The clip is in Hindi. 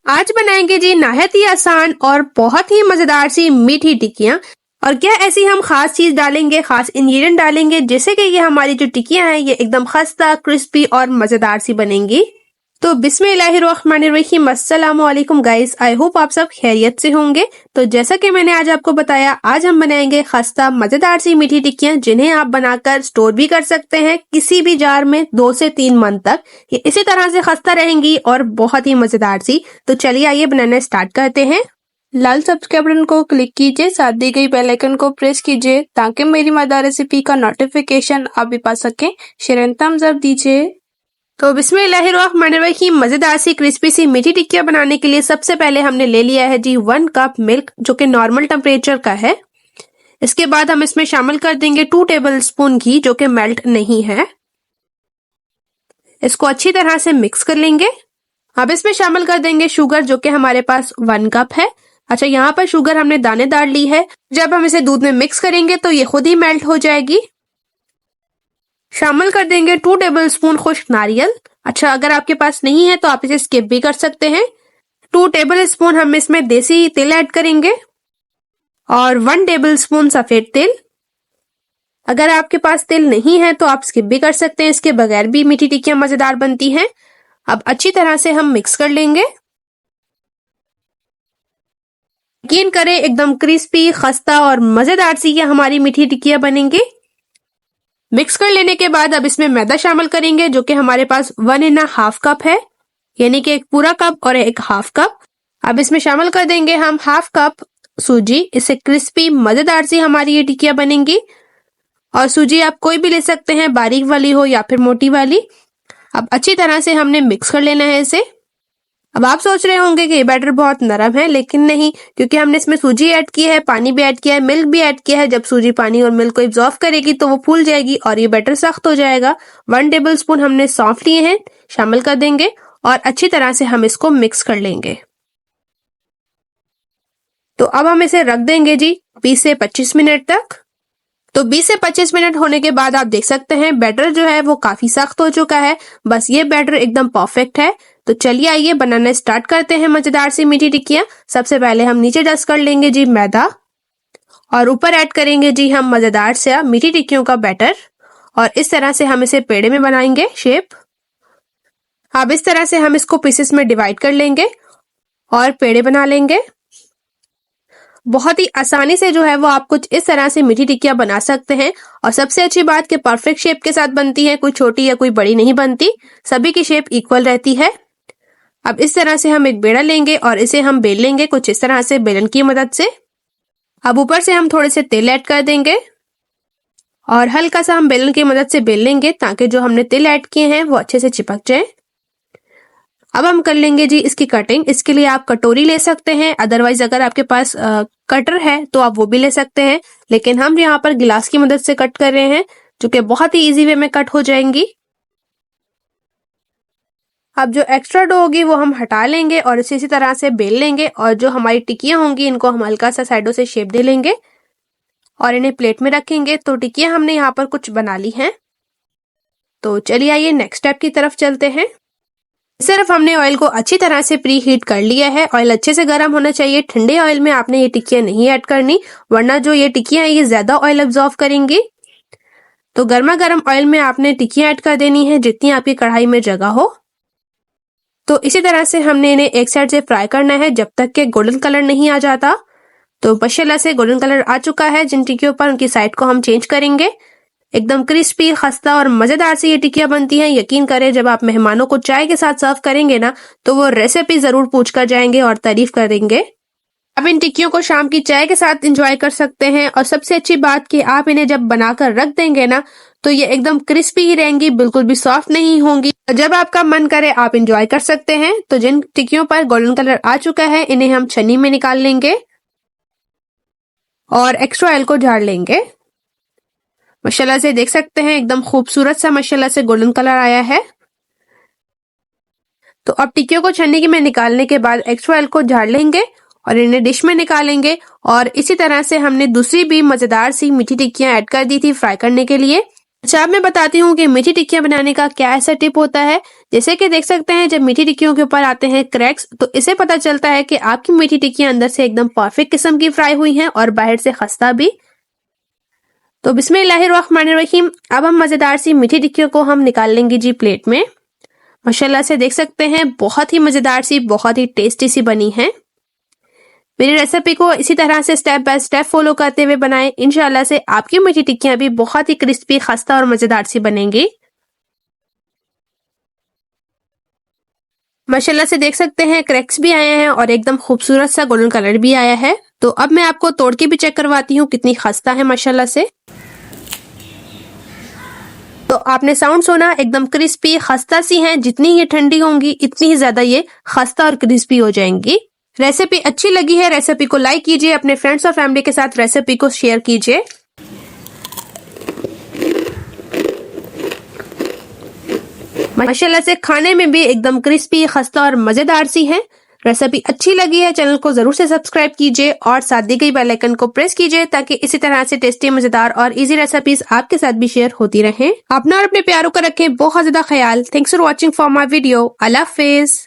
आज बनाएंगे जी नहायत ही आसान और बहुत ही मजेदार सी मीठी टिक्कियाँ। और क्या ऐसी हम खास चीज डालेंगे, खास इंग्रेडिएंट डालेंगे जिससे कि ये हमारी जो टिक्कियाँ हैं ये एकदम खस्ता, क्रिस्पी और मजेदार सी बनेंगी। तो बिस्मिल्लाहिर्रहमानिर्रहीम, अस्सलाम वालेकुम गाइस। आई होप आप सब खैरियत से होंगे। तो जैसा कि मैंने आज आपको बताया, आज हम बनाएंगे खस्ता मजेदार सी मीठी टिक्कियाँ जिन्हें आप बनाकर स्टोर भी कर सकते हैं किसी भी जार में 2 से 3 मंथ तक। ये इसी तरह से खस्ता रहेंगी और बहुत ही मजेदार सी। तो चलिए आइए बनाना स्टार्ट करते हैं। लाल सब्सक्राइब बटन को क्लिक कीजिए, साथ दी गई बेल आइकन को प्रेस कीजिए ताकि मेरी मजेदार रेसिपी का नोटिफिकेशन आप भी पा सकें। शेयर एंड थम्स अप दीजिए। तो बिस्मिल्लाहिर्रहमानिर्रहीम, मजेदार सी क्रिस्पी सी मीठी टिक्कियाँ बनाने के लिए सबसे पहले हमने ले लिया है जी 1 कप मिल्क, जो कि नॉर्मल टेम्परेचर का है। इसके बाद हम इसमें शामिल कर देंगे 2 टेबलस्पून घी, जो कि मेल्ट नहीं है। इसको अच्छी तरह से मिक्स कर लेंगे। अब इसमें शामिल कर देंगे शुगर, जो कि हमारे पास 1 कप है। अच्छा, यहाँ पर शुगर हमने दानेदार ली है। जब हम इसे दूध में मिक्स करेंगे तो ये खुद ही मेल्ट हो जाएगी। शामिल कर देंगे 2 टेबलस्पून खुश्क नारियल। अच्छा, अगर आपके पास नहीं है तो आप इसे स्किप भी कर सकते हैं। 2 टेबलस्पून हम इसमें देसी तेल ऐड करेंगे और 1 टेबलस्पून सफेद तेल। अगर आपके पास तेल नहीं है तो आप स्किप भी कर सकते हैं, इसके बगैर भी मीठी टिक्कियां मजेदार बनती हैं। अब अच्छी तरह से हम मिक्स कर लेंगे। यकीन करें, एकदम क्रिस्पी, खस्ता और मजेदार सी ये हमारी मीठी टिक्कियां बनेंगी। मिक्स कर लेने के बाद अब इसमें मैदा शामिल करेंगे, जो कि हमारे पास 1.5 कप है, यानी कि एक पूरा कप और एक हाफ कप। अब इसमें शामिल कर देंगे हम हाफ कप सूजी। इससे क्रिस्पी मजेदार सी हमारी ये टिक्कियां बनेंगी। और सूजी आप कोई भी ले सकते हैं, बारीक वाली हो या फिर मोटी वाली। अब अच्छी तरह से हमने मिक्स कर लेना है इसे। अब आप सोच रहे होंगे कि ये बैटर बहुत नरम है, लेकिन नहीं, क्योंकि हमने इसमें सूजी ऐड की है, पानी भी ऐड किया है, मिल्क भी ऐड किया है। जब सूजी पानी और मिल्क को एब्जॉर्ब करेगी तो वो फूल जाएगी और ये बैटर सख्त हो जाएगा। 1 टेबलस्पून हमने सौंफ लिए हैं, शामिल कर देंगे और अच्छी तरह से हम इसको मिक्स कर लेंगे। तो अब हम इसे रख देंगे जी 20 से 25 मिनट तक। तो 20 से 25 मिनट होने के बाद आप देख सकते हैं बैटर जो है वो काफी सख्त हो चुका है। बस ये बैटर एकदम परफेक्ट है। तो चलिए आइए बनाना स्टार्ट करते हैं मजेदार सी मीठी टिक्कियां। सबसे पहले हम नीचे डस्ट कर लेंगे जी मैदा और ऊपर ऐड करेंगे जी हम मजेदार से मीठी टिक्कियों का बैटर। और इस तरह से हम इसे पेड़े में बनाएंगे शेप। अब इस तरह से हम इसको पीसेस में डिवाइड कर लेंगे और पेड़े बना लेंगे। बहुत ही आसानी से जो है वो आप कुछ इस तरह से मीठी टिक्कियां बना सकते हैं। और सबसे अच्छी बात कि परफेक्ट शेप के साथ बनती है, कोई छोटी या कोई बड़ी नहीं बनती, सभी की शेप इक्वल रहती है। अब इस तरह से हम एक बेड़ा लेंगे और इसे हम बेल लेंगे कुछ इस तरह से बेलन की मदद से। अब ऊपर से हम थोड़े से तेल ऐड कर देंगे और हल्का सा हम बेलन की मदद से बेल लेंगे ताकि जो हमने तेल ऐड किए हैं वो अच्छे से चिपक जाए। अब हम कर लेंगे जी इसकी कटिंग। इसके लिए आप कटोरी ले सकते हैं, अदरवाइज अगर आपके पास कटर है तो आप वो भी ले सकते हैं, लेकिन हम यहाँ पर गिलास की मदद से कट कर रहे हैं, जो कि बहुत ही इजी वे में कट हो जाएंगी। अब जो एक्स्ट्रा डो होगी वो हम हटा लेंगे और इसी तरह से बेल लेंगे और जो हमारी टिक्कियां होंगी इनको हम हल्का सा साइडों से शेप दे लेंगे और इन्हें प्लेट में रखेंगे। तो टिक्कियां हमने यहाँ पर कुछ बना ली हैं। तो चलिए आइए नेक्स्ट स्टेप की तरफ चलते हैं। सिर्फ हमने ऑयल को अच्छी तरह से प्री हीट कर लिया है। ऑयल अच्छे से गर्म होना चाहिए। ठंडे ऑयल में आपने ये टिक्कियां नहीं ऐड करनी, वरना जो ये टिक्कियां हैं ये ज्यादा ऑयल एब्जॉर्व करेंगी। तो गर्मा गर्म ऑयल में आपने टिक्कियां ऐड कर देनी है जितनी आपकी कढ़ाई में जगह हो। तो इसी तरह से हमने इन्हें एक साइड से फ्राई करना है जब तक कि गोल्डन कलर नहीं आ जाता। तो माशाल्लाह से गोल्डन कलर आ चुका है जिन टिक्कियों पर, उनकी साइड को हम चेंज करेंगे। एकदम क्रिस्पी, खस्ता और मजेदार सी ये टिक्कियां बनती हैं। यकीन करें, जब आप मेहमानों को चाय के साथ सर्व करेंगे ना तो वो रेसिपी जरूर पूछ कर जाएंगे और तारीफ करेंगे। आप इन टिक्कियों को शाम की चाय के साथ एंजॉय कर सकते हैं। और सबसे अच्छी बात कि आप इन्हें जब बनाकर रख देंगे ना तो ये एकदम क्रिस्पी ही रहेंगी, बिल्कुल भी सॉफ्ट नहीं होंगी। जब आपका मन करे आप एंजॉय कर सकते हैं। तो जिन टिक्कियों पर गोल्डन कलर आ चुका है इन्हें हम छन्नी में निकाल लेंगे और एक्स्ट्रा ऑयल को झाड़ लेंगे। माशाल्लाह से देख सकते हैं एकदम खूबसूरत सा माशाल्लाह से गोल्डन कलर आया है। तो अब टिक्कियों को छन्नी में निकालने के बाद एक्स्ट्रा ऑयल को झाड़ लेंगे और इन्हें डिश में निकालेंगे। और इसी तरह से हमने दूसरी भी मजेदार सी मीठी टिक्कियां ऐड कर दी थी फ्राई करने के लिए। अच्छा, अब मैं बताती हूँ कि मीठी टिक्कियां बनाने का क्या ऐसा टिप होता है। जैसे कि देख सकते हैं, जब मीठी टिक्कियों के ऊपर आते हैं क्रैक्स, तो इससे पता चलता है कि आपकी मीठी टिक्कियां अंदर से एकदम परफेक्ट किस्म की फ्राई हुई हैं और बाहर से खस्ता भी। तो बिस्मिल्लाहिर्रहमानिर्रहीम। अब हम मजेदार सी मीठी टिक्कियों को हम निकाल लेंगे जी प्लेट में। माशाल्लाह से देख सकते हैं, बहुत ही मजेदार सी, बहुत ही टेस्टी सी बनी है। मेरी रेसिपी को इसी तरह से स्टेप बाय स्टेप फॉलो करते हुए बनाएं। इंशाल्लाह से आपकी मीठी टिक्कियां भी बहुत ही क्रिस्पी, खस्ता और मजेदार सी बनेंगी। माशाल्लाह से देख सकते हैं, क्रैक्स भी आए हैं और एकदम खूबसूरत सा गोल्डन कलर भी आया है। तो अब मैं आपको तोड़ के भी चेक करवाती हूँ कितनी खस्ता है माशाल्लाह से। तो आपने साउंड सुना, एकदम क्रिस्पी खस्ता सी हैं। जितनी ये ठंडी होंगी इतनी ही ज्यादा ये खस्ता और क्रिस्पी हो जाएंगी। रेसिपी अच्छी लगी है, रेसिपी को लाइक कीजिए, अपने फ्रेंड्स और फैमिली के साथ रेसिपी को शेयर कीजिए। माशाल्लाह से खाने में भी एकदम क्रिस्पी, खस्ता और मजेदार सी है। रेसिपी अच्छी लगी है, चैनल को जरूर से सब्सक्राइब कीजिए और साथ दी गई बेल आइकन को प्रेस कीजिए ताकि इसी तरह से टेस्टी, मजेदार और इजी रेसिपीज आपके साथ भी शेयर होती रहें। अपना और अपने प्यारों का रखें बहुत ज्यादा ख्याल। Thanks for watching for my video. Allah Hafiz.